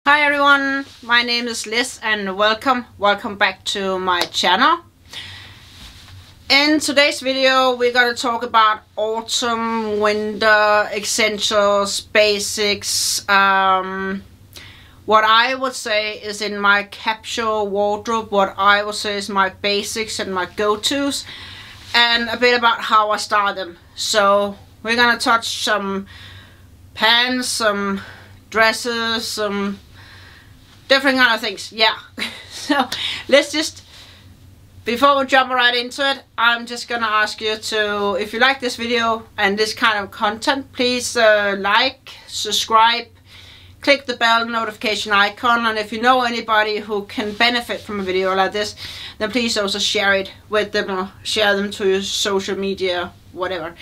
Hi everyone, my name is Liz and welcome back to my channel. In today's video we're going to talk about autumn, winter, essentials, basics, what I would say is in my capsule wardrobe, what I would say is my basics and my go-tos, and a bit about how I style them. So we're going to touch some pants, some dresses, some different kind of things, yeah. So let's just, before we jump right into it, I'm just gonna ask you to, if you like this video and this kind of content, please like, subscribe, click the bell notification icon, and if you know anybody who can benefit from a video like this, then please also share it with them or share them to your social media, whatever,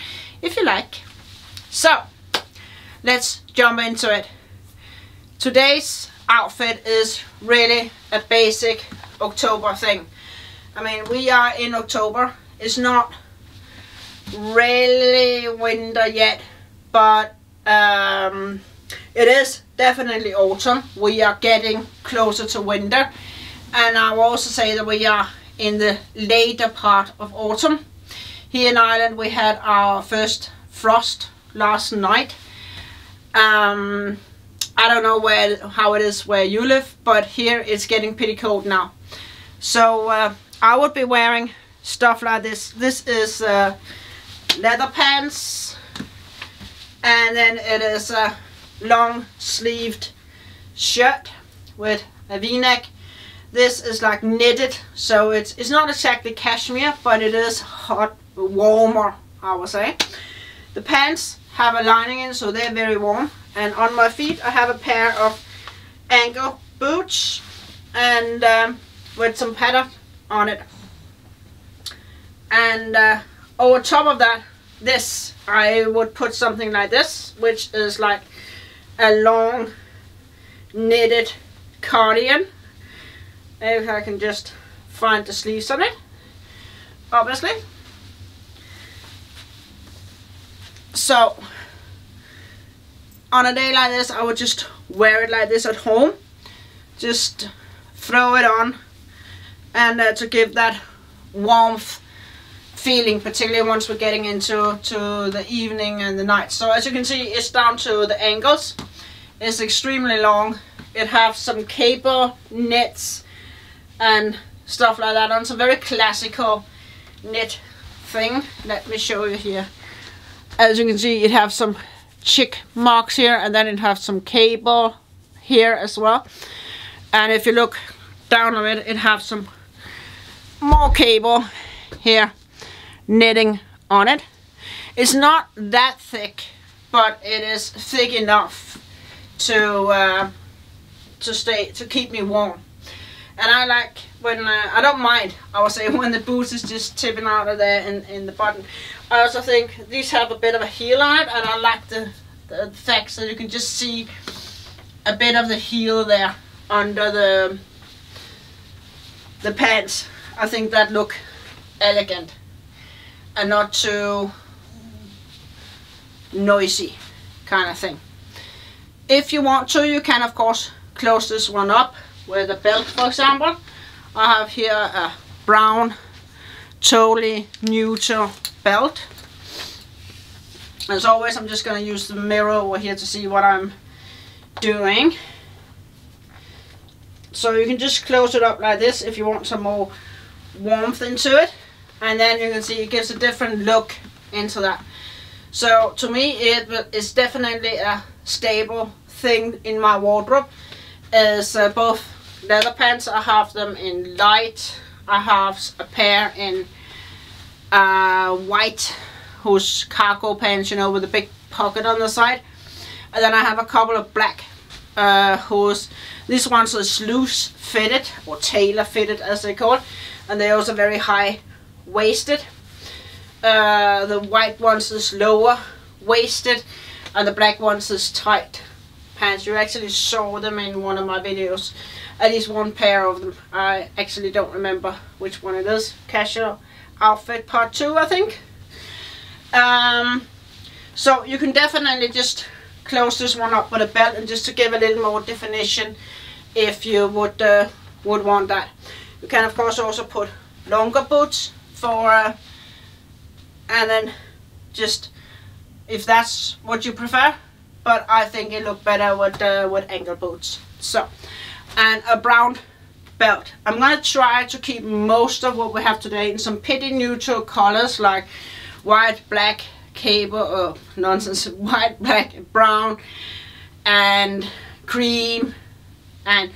if you like. So let's jump into it. Today's outfit is really a basic October thing. I mean, we are in October. It's not really winter yet, but it is definitely autumn. We are getting closer to winter, and I will also say that we are in the later part of autumn. Here in Ireland we had our first frost last night. I don't know how it is where you live, but here it's getting pretty cold now. So I would be wearing stuff like this. This is leather pants, and then it is a long sleeved shirt with a v-neck. This is like knitted, so it's not exactly cashmere, but it is hot, warmer, I would say. The pants have a lining in, so they're very warm. And on my feet I have a pair of ankle boots, and with some pattern on it. And over top of that, this, I would put something like this, which is like a long knitted cardigan. Maybe I can just find the sleeves on it, obviously. So on a day like this, I would just wear it like this at home. Just throw it on, and to give that warmth feeling, particularly once we're getting into the evening and the night. So as you can see, it's down to the ankles. It's extremely long. It has some cable knits and stuff like that on. It's a very classical knit thing. Let me show you here. As you can see, it has some chic marks here, and then it has some cable here as well. And if you look down on it, it has some more cable here, knitting on it. It's not that thick, but it is thick enough to keep me warm. And I like when I don't mind, I would say, when the boots is just tipping out of there in the bottom. I also think these have a bit of a heel on it, and I like the fact that you can just see a bit of the heel there under the pants. I think that look elegant and not too noisy kind of thing. If you want to, you can of course close this one up with a belt, for example. I have here a brown, totally neutral belt. As always, I'm just going to use the mirror over here to see what I'm doing. So you can just close it up like this if you want some more warmth into it. And then you can see it gives a different look into that. So to me, it is definitely a stable thing in my wardrobe. Is both leather pants. I have them in light. I have a pair in white, whose cargo pants, you know, with a big pocket on the side. And then I have a couple of black, whose, these ones is loose fitted, or tailor fitted as they call it, and they're also very high waisted. The white ones is lower waisted, and the black ones is tight pants. You actually saw them in one of my videos, at least one pair of them. I actually don't remember which one it is. Casual outfit part 2, I think. So you can definitely just close this one up with a belt, and just to give a little more definition if you would want that. You can of course also put longer boots for and then just if that's what you prefer, but I think it look better with ankle boots. So, and a brown belt. I'm gonna try to keep most of what we have today in some pretty neutral colors like white, black, cable, nonsense, white, black, brown, and cream, and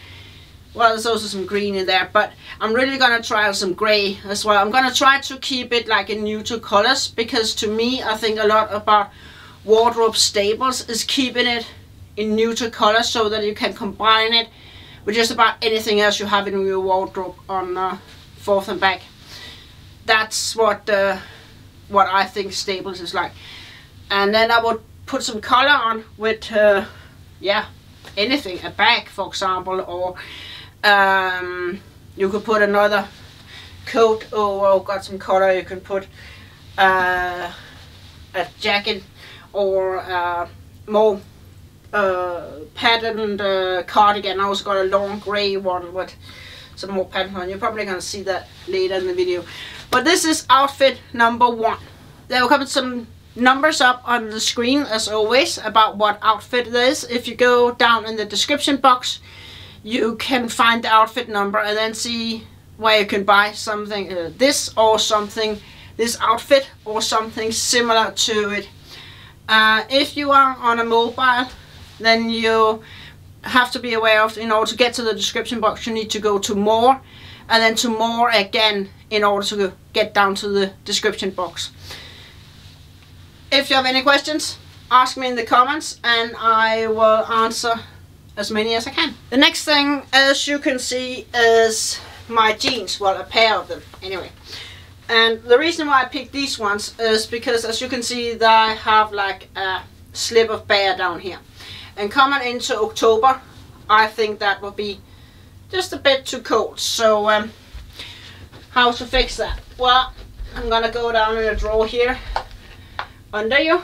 well, there's also some green in there, but I'm really gonna try some gray as well. I'm gonna try to keep it like in neutral colors, because to me, I think a lot about wardrobe staples is keeping it in neutral colors so that you can combine it with just about anything else you have in your wardrobe on forth and back. That's what I think staples is like. And then I would put some color on with yeah, anything, a bag for example, or you could put another coat or got some color. You can put a jacket or more patterned cardigan. I also got a long gray one with some more pattern on. You're probably gonna see that later in the video. But this is outfit number 1. There will come some numbers up on the screen as always about what outfit it is. If you go down in the description box, you can find the outfit number and then see where you can buy something this outfit or something similar to it. If you are on a mobile, then you have to be aware of, in order to get to the description box, you need to go to more, and then to more again in order to get down to the description box. If you have any questions, ask me in the comments and I will answer as many as I can. The next thing, as you can see, is my jeans. Well, a pair of them anyway. And the reason why I picked these ones is because, as you can see, they have like a slip of bare down here. And coming into October, I think that will be just a bit too cold. So how to fix that? Well, I'm gonna go down in a drawer here under you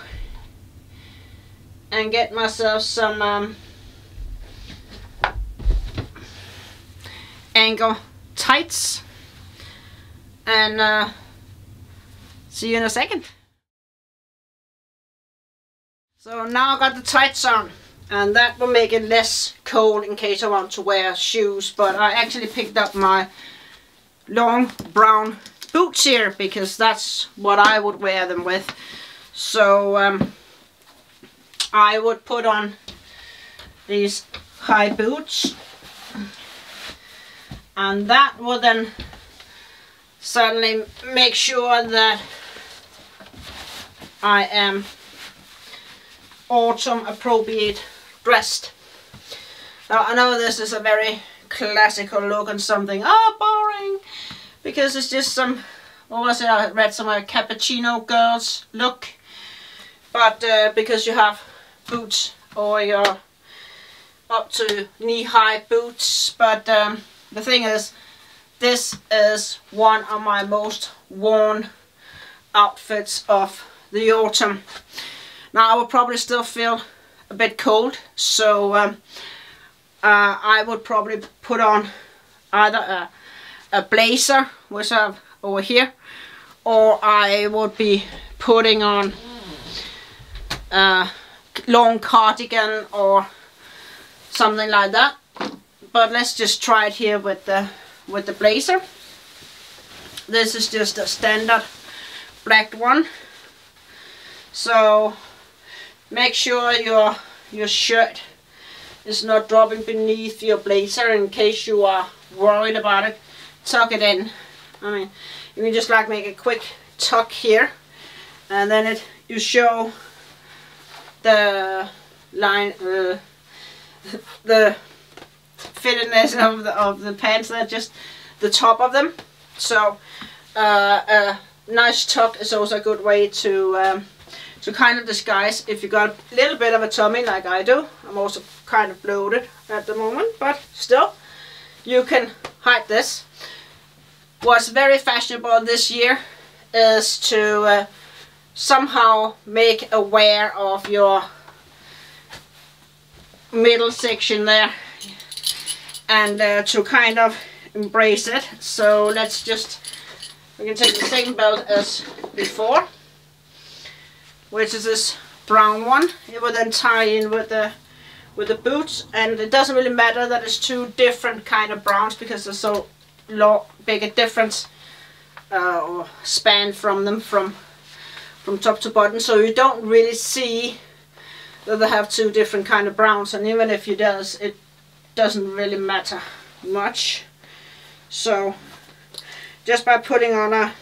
and get myself some ankle tights, and see you in a second. So now I got the tights on, and that will make it less cold in case I want to wear shoes. But I actually picked up my long brown boots here because that's what I would wear them with. So I would put on these high boots, and that will then certainly make sure that I am autumn appropriate dressed. Now I know this is a very classical look and something, boring, because it's just some, what was it, I read somewhere, cappuccino girls look, but because you have boots or your up to knee-high boots. But the thing is, this is one of my most worn outfits of the autumn. Now I will probably still feel a bit cold, so I would probably put on either a blazer, which I have over here, or I would be putting on a long cardigan or something like that. But let's just try it here with the blazer. This is just a standard black one, so make sure your shirt is not dropping beneath your blazer. In case you are worried about it, tuck it in. I mean, you can just like make a quick tuck here, and then you show the line, the fittedness of the pants. They're just the top of them. So a nice tuck is also a good way to kind of disguise if you got a little bit of a tummy like I do. I'm also kind of bloated at the moment, but still you can hide this. What's very fashionable this year is to somehow make aware of your middle section there, and to kind of embrace it. So let's just, we can take the same belt as before, which is this brown one. It will then tie in with the boots, and it doesn't really matter that it's two different kind of browns because there's so big a difference or span from them from top to bottom, so you don't really see that they have two different kind of browns, and even if it does, it doesn't really matter much. So just by putting on a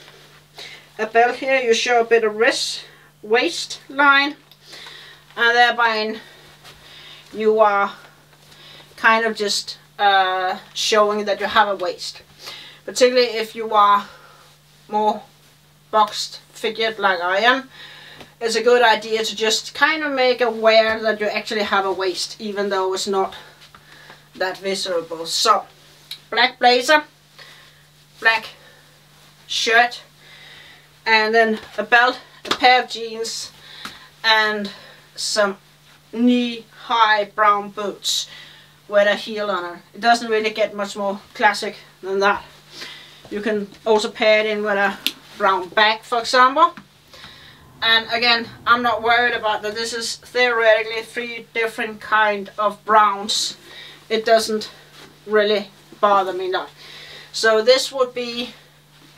belt here, you show a bit of waist line, and thereby you are kind of just showing that you have a waist. Particularly if you are more boxed figured like I am, it's a good idea to just kind of make aware that you actually have a waist, even though it's not that visible. So, black blazer, black shirt, and then a belt, a pair of jeans, and some knee-high brown boots with a heel on it. It doesn't really get much more classic than that. You can also pair it in with a brown bag, for example. And again, I'm not worried about that. This is theoretically 3 different kind of browns. It doesn't really bother me not. So this would be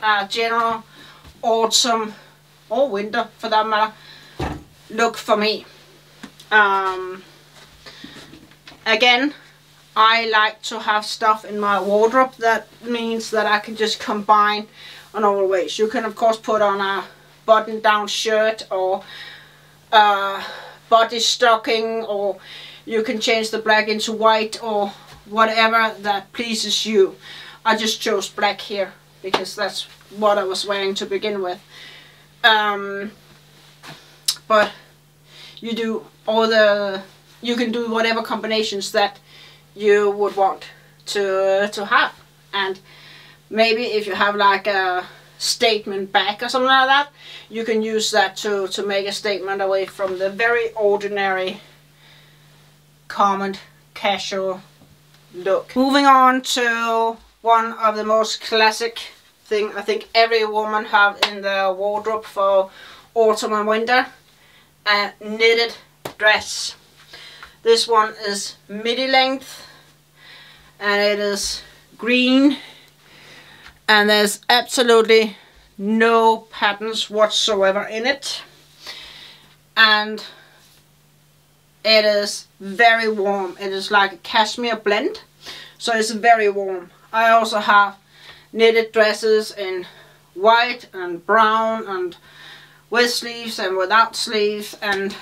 a general autumn or winter, for that matter, look for me. Again, I like to have stuff in my wardrobe. That means that I can just combine on all ways. You can of course put on a button down shirt or body stocking, or you can change the black into white or whatever that pleases you. I just chose black here because that's what I was wearing to begin with. But you do you can do whatever combinations that you would want to have. And maybe if you have like a statement bag or something like that, you can use that to make a statement away from the very ordinary, common, casual look. Moving on to one of the most classic thing I think every woman have in their wardrobe for autumn and winter, a knitted dress. This one is midi length, and it is green, and there's absolutely no patterns whatsoever in it, and it is very warm. It is like a cashmere blend, so it's very warm. I also have knitted dresses in white and brown and with sleeves and without sleeves, and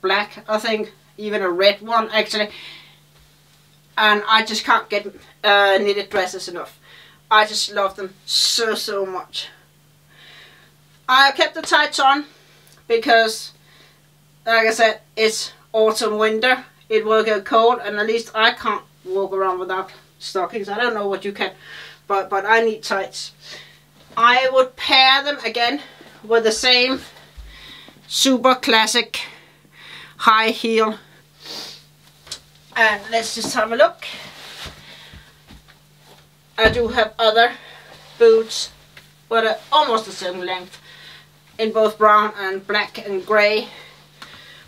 black, I think, even a red one actually. And I just can't get knitted dresses enough. I just love them so much. I kept the tights on because, like I said, it's autumn winter. It will get cold, and at least I can't walk around without stockings. I don't know what you can, but I need tights. I would pair them again with the same super classic high heel. And let's just have a look. I do have other boots, but almost the same length, in both brown and black and grey.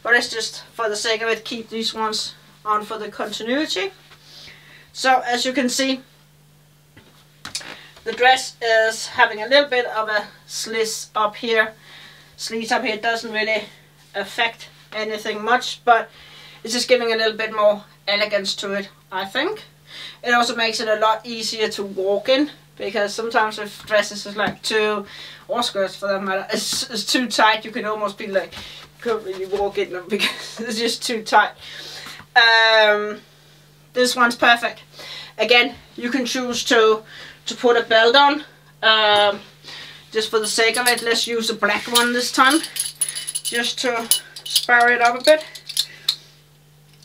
But let's just, for the sake of it, keep these ones on for the continuity. So as you can see, the dress is having a little bit of a sleeve up here. Sleeves up here doesn't really affect anything much, but it's just giving a little bit more elegance to it, I think. It also makes it a lot easier to walk in, because sometimes if dresses is like too, or skirts for that matter, it's too tight, you can almost be like, can't really walk in them because it's just too tight. This one's perfect. Again, you can choose to put a belt on. Just for the sake of it, let's use a black one this time, just to spare it up a bit.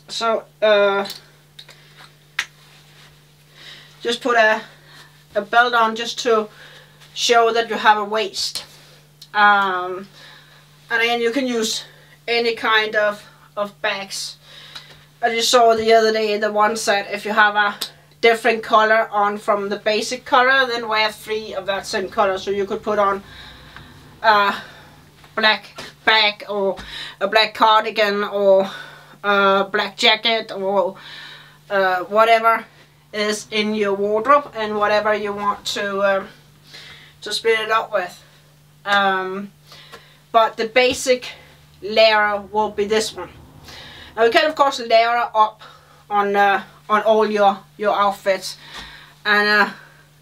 So just put a belt on just to show that you have a waist. And again, you can use any kind of bags. I just saw the other day the one said if you have a different color on from the basic color, then wear 3 of that same color. So you could put on a black bag or a black cardigan or a black jacket or whatever is in your wardrobe and whatever you want to split it up with. But the basic layer will be this one. Now you can of course layer up on all your outfits, and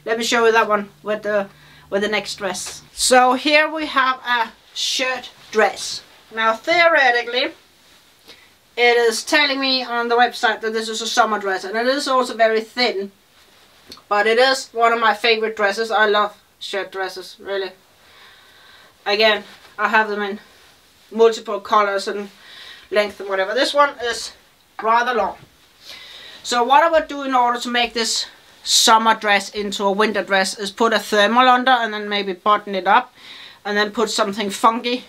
let me show you that one with the next dress. So here we have a shirt dress. Now theoretically it is telling me on the website that this is a summer dress, and it is also very thin, but it is one of my favorite dresses. I love shirt dresses, really. Again, I have them in multiple colors and length and whatever. This one is rather long. So what I would do in order to make this summer dress into a winter dress is put a thermal under and then maybe button it up and then put something funky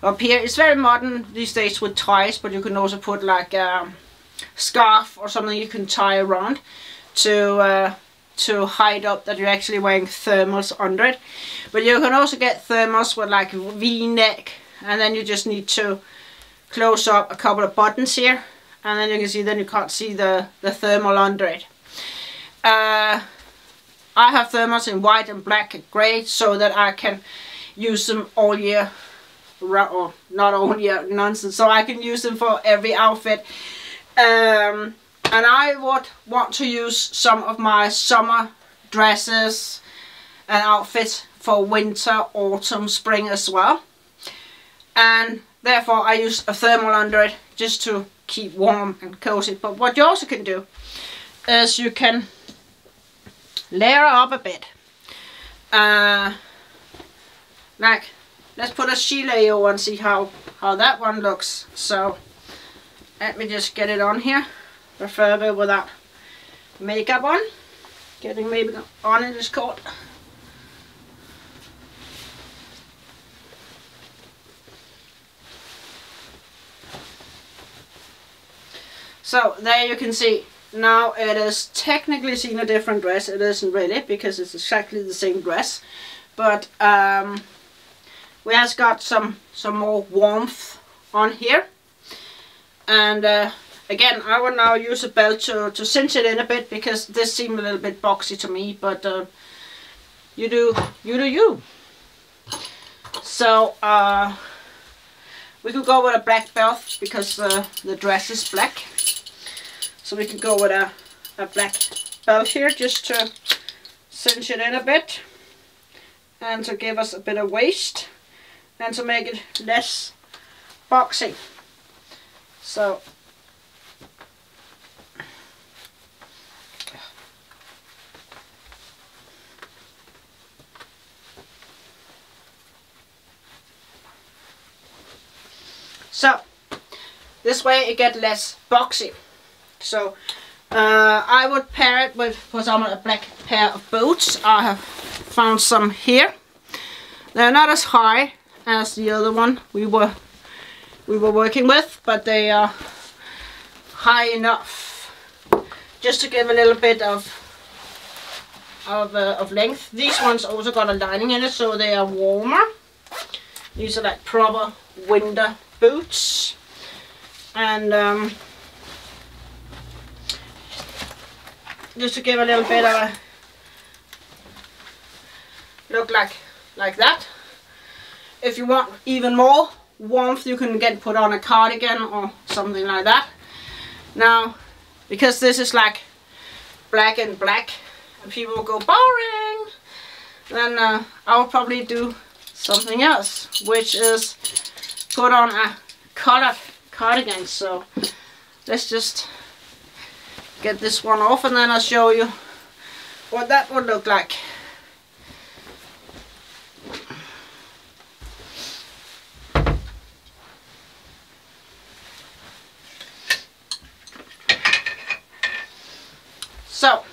up here. It's very modern these days with ties, but you can also put like a scarf or something you can tie around to hide up that you're actually wearing thermals under it. But you can also get thermals with like V-neck, and then you just need to close up a couple of buttons here, and then you can see, then you can't see the thermal under it. I have thermals in white and black and grey so that I can use them all year, or not all year, nonsense, so I can use them for every outfit. And I would want to use some of my summer dresses and outfits for winter, autumn, spring as well, and therefore I use a thermal under it just to keep warm and cozy. But what you also can do is you can layer up a bit. Like, let's put a gilet over and see how that one looks. So let me just get it on here, preferably without makeup on. Getting makeup on it is called. So there you can see, now it is technically seen a different dress. It isn't really, because it's exactly the same dress, but we have got some more warmth on here. And again, I will now use a belt to cinch it in a bit, because this seemed a little bit boxy to me, but you do you. So we could go with a black belt because the dress is black. So we can go with a black belt here just to cinch it in a bit and to give us a bit of waist and to make it less boxy. So this way it gets less boxy. So I would pair it with, for example, a black pair of boots. I have found some here. They're not as high as the other one we were working with, but they are high enough just to give a little bit of length. These ones also got a lining in it, so they are warmer. These are like proper winter boots, and just to give a little bit of a look like that. If you want even more warmth, you can put on a cardigan or something like that. Now, because this is like black and black, and people will go boring, then I will probably do something else, which is put on a colored cardigan. So let's just get this one off, and then I'll show you what that would look like. So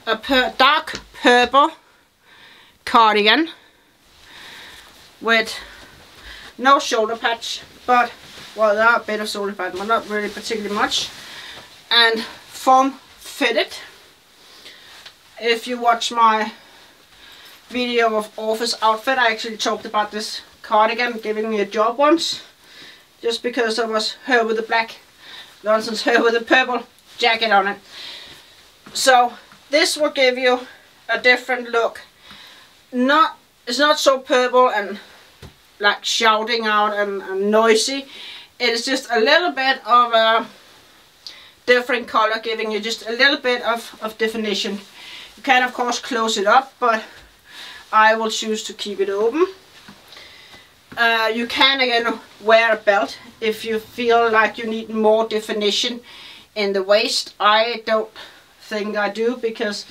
a dark purple cardigan with no shoulder patch, but well, there are a bit of shoulder pads, but not really particularly much. And form fitted. If you watch my video of office outfit, I actually talked about this cardigan giving me a job once, just because I was her with the black nonsense, her with the purple jacket on it. So this will give you a different look. It's not so purple and like shouting out and noisy. It is just a little bit of a different color, giving you just a little bit of definition. You can of course close it up, but I will choose to keep it open. You can again wear a belt if you feel like you need more definition in the waist. I don't think I do, because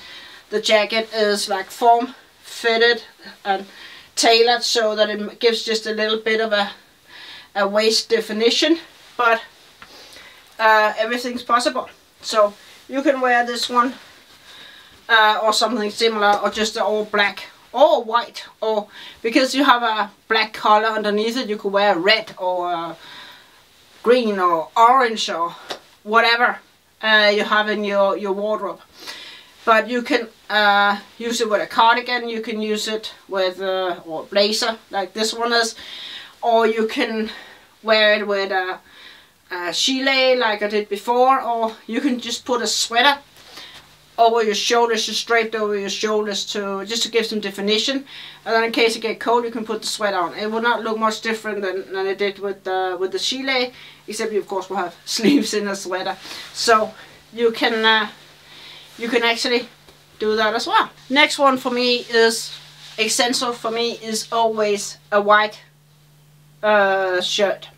the jacket is like form fitted and tailored so that it gives just a little bit of a waist definition, but everything's possible. So you can wear this one or something similar, or just all black or white, or because you have a black collar underneath it, you could wear red or green or orange or whatever you have in your wardrobe. But you can use it with a cardigan, you can use it with or blazer like this one is, or you can wear it with a gilet like I did before, or you can just put a sweater over your shoulders, just draped over your shoulders, just to give some definition. And then in case it gets cold, you can put the sweater on. It will not look much different than it did with the gilet, except you of course will have sleeves in a sweater. So you can actually do that as well. Next one for me is essential. For me is always a white shirt.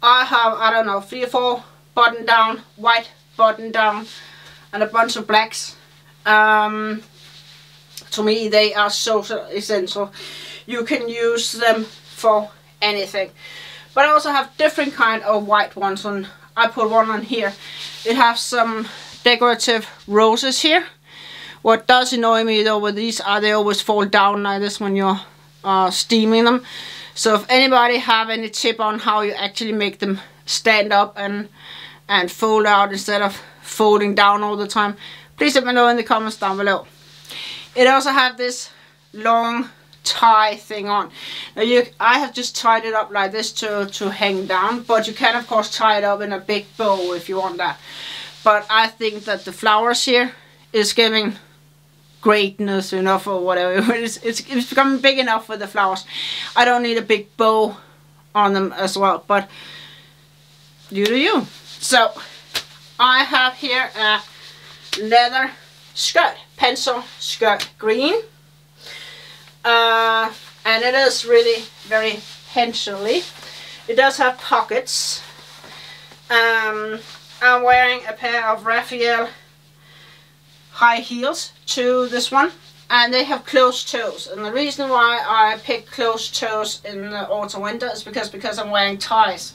I have, I don't know, 3 or 4 button down, white button down, and a bunch of blacks. To me they are so essential. You can use them for anything. But I also have different kind of white ones on. I put one on here. It has some decorative roses here. What does annoy me though with these are they always fall down like this when you're steaming them. So if anybody have any tip on how you actually make them stand up and fold out instead of folding down all the time, please let me know in the comments down below. It also have this long tie thing on. Now I have just tied it up like this to hang down, but you can of course tie it up in a big bow if you want that. But I think that the flowers here is giving greatness enough or whatever. It's becoming big enough with the flowers. I don't need a big bow on them as well, but you do you. So I have here a leather skirt, pencil skirt green, and it is really very pencil-y. It does have pockets. I'm wearing a pair of Raphael high heels to this one, and they have closed toes. And the reason why I picked closed toes in the autumn winter is because I'm wearing ties,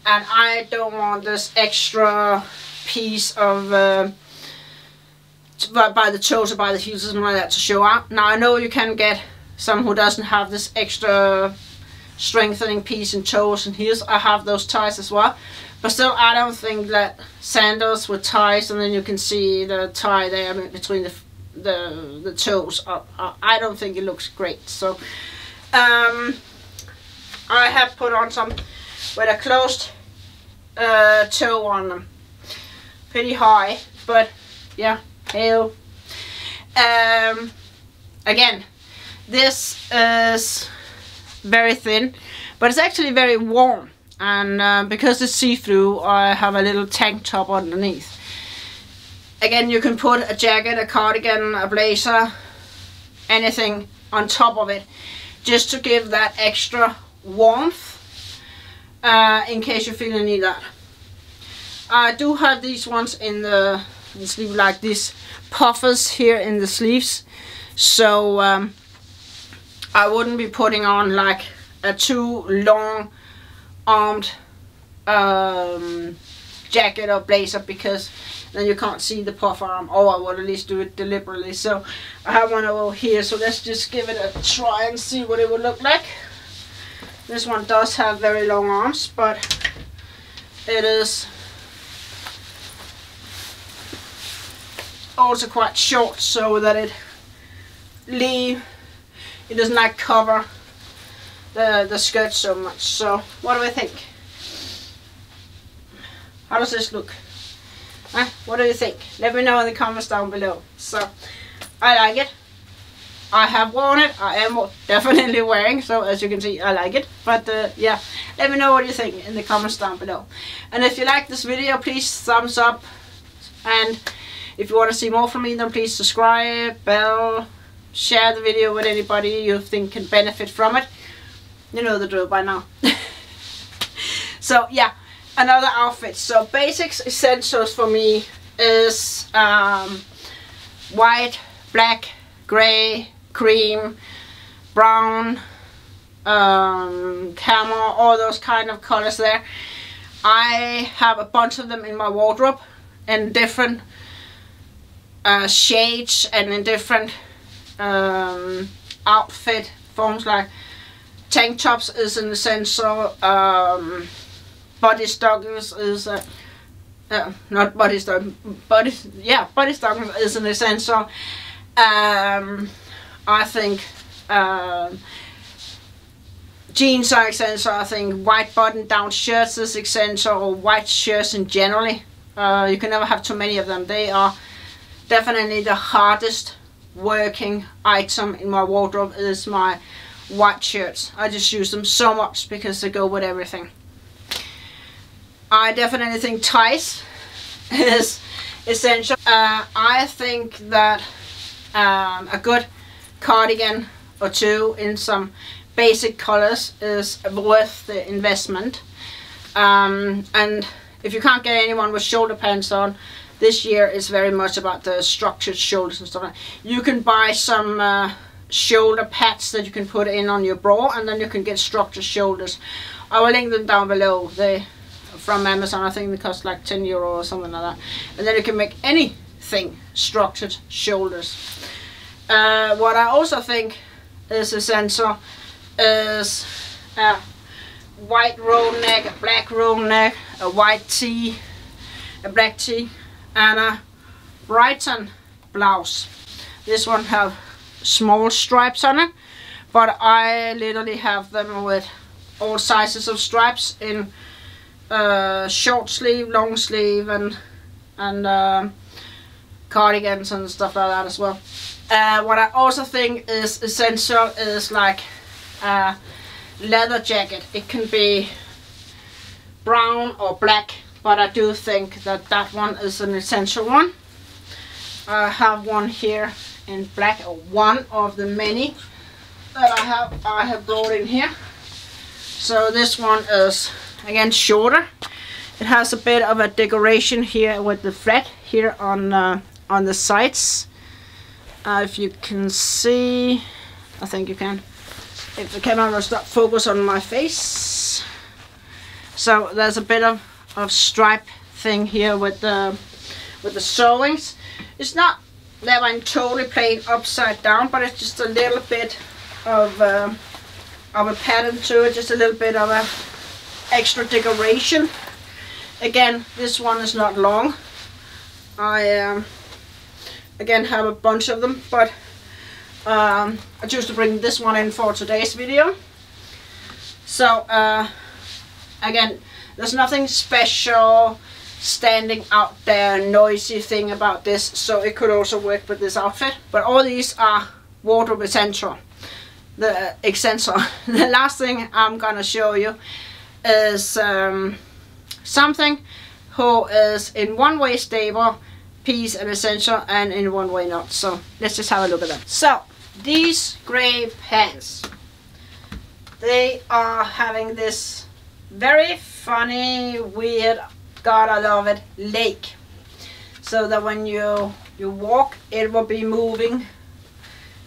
and I don't want this extra piece of by the toes or by the heels or something like that to show out. Now I know you can get some who doesn't have this extra strengthening piece in toes and heels. I have those ties as well, but still I don't think that sandals with ties and then you can see the tie there between the toes, I don't think it looks great. So I have put on some with a closed toe on them, pretty high, but yeah, hell. Again, this is very thin, but it's actually very warm, and because it's see-through, I have a little tank top underneath. Again, you can put a jacket, a cardigan, a blazer, anything on top of it, just to give that extra warmth, in case you feel you need that. I do have these ones in the sleeve, like these puffers here in the sleeves, so I wouldn't be putting on like a too long armed jacket or blazer, because then you can't see the puff arm, or I would at least do it deliberately. So I have one over here, so let's just give it a try and see what it would look like. This one does have very long arms, but it is also quite short, so that it does not cover the skirt so much. So what do I think? How does this look? What do you think? Let me know in the comments down below. So I like it. I have worn it. I am definitely wearing, so as you can see, I like it. But yeah, let me know what you think in the comments down below. And if you like this video, please thumbs up. And if you want to see more from me, then please subscribe, bell, share the video with anybody you think can benefit from it. You know the drill by now. So yeah, another outfit. So basics essentials for me is white, black, grey, cream, brown, camel, all those kind of colors there. I have a bunch of them in my wardrobe in different shades and in different outfit forms. Like tank tops is an essential, body stockings is not body stockings, body stockings is an essential. I think jeans are essential. I think white button down shirts is essential, or white shirts in generally. You can never have too many of them. They are definitely the hardest working item in my wardrobe is my white shirts. I just use them so much because they go with everything. I definitely think ties is essential. I think that a good cardigan or two in some basic colors is worth the investment. And if you can't get anyone with shoulder pads on, this year is very much about the structured shoulders and stuff like that. You can buy some shoulder pads that you can put in on your bra, and then you can get structured shoulders. I will link them down below. They from Amazon. I think they cost like €10 or something like that. And then you can make anything structured shoulders. What I also think is essential is a white roll neck, a black roll neck, a white tee, a black tee, and a Briton blouse. This one have small stripes on it, but I literally have them with all sizes of stripes in short sleeve, long sleeve, and cardigans and stuff like that as well. What I also think is essential is like a leather jacket. It can be brown or black, but I do think that that one is an essential one. I have one here in black, or one of the many that I have brought in here. So this one is again shorter. It has a bit of a decoration here with the flat here on the sides. If you can see, I think you can, if the camera will stop focus on my face. So there's a bit of stripe thing here with the sewings. It's not that one totally plain upside down, but it's just a little bit of a pattern to it, just a little bit of a extra decoration. Again, this one is not long. I again have a bunch of them, but I choose to bring this one in for today's video. So again, there's nothing special standing out there noisy thing about this, so it could also work with this outfit. But all these are wardrobe essential. The last thing I'm gonna show you is something who is in one way stable piece and essential, and in one way not. So let's just have a look at them. So these gray pants, they are having this very funny, weird, God I love it, leg. So that when you walk, it will be moving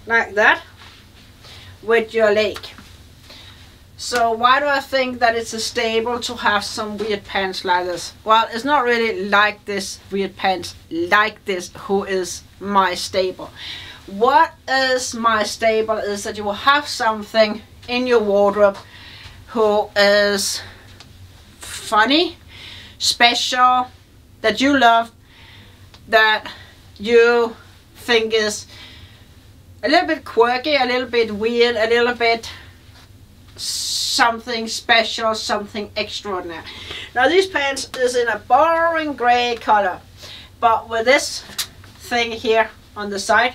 like that with your leg. So why do I think that it's a stable to have some weird pants like this? Well, it's not really like this weird pants like this who is my stable. What is my stable is that you will have something in your wardrobe who is funny, special, that you love, that you think is a little bit quirky, a little bit weird, a little bit something special, something extraordinary. Now these pants is in a boring grey color, but with this thing here on the side,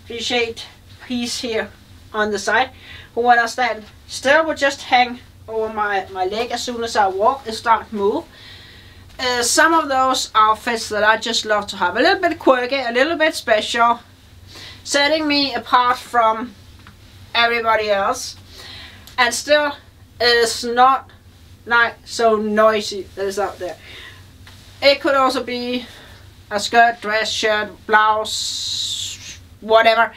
appreciate piece here on the side, when I stand still would just hang over my leg as soon as I walk and start to move. Some of those outfits that I just love to have, a little bit quirky, a little bit special, setting me apart from everybody else, and still is not like so noisy that is out there. It could also be a skirt, dress, shirt, blouse, whatever,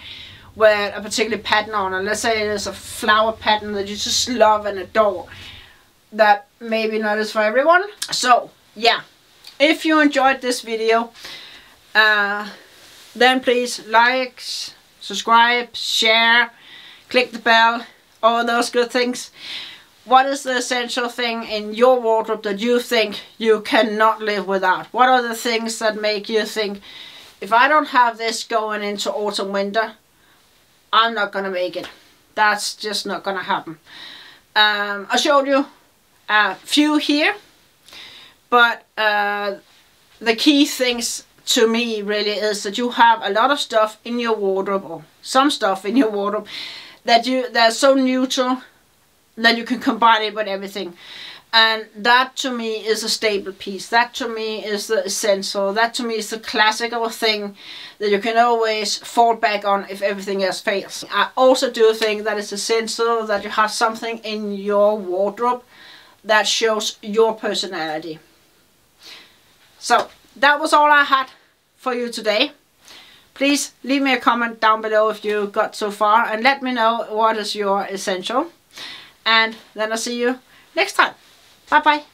with a particular pattern on it. Let's say it is a flower pattern that you just love and adore. That maybe not is for everyone. So yeah, if you enjoyed this video, then please like, subscribe, share, click the bell, all those good things. What is the essential thing in your wardrobe that you think you cannot live without? What are the things that make you think, if I don't have this going into autumn winter, I'm not gonna make it. That's just not gonna happen. I showed you a few here, but the key things to me really is that you have a lot of stuff in your wardrobe, or some stuff in your wardrobe, that's so neutral that you can combine it with everything. And that to me is a staple piece. That to me is the essential. That to me is the classical thing that you can always fall back on if everything else fails. I also do think that it's essential that you have something in your wardrobe that shows your personality. So that was all I had for you today. Please leave me a comment down below if you got so far, and let me know what is your essential. And then I'll see you next time. Bye bye.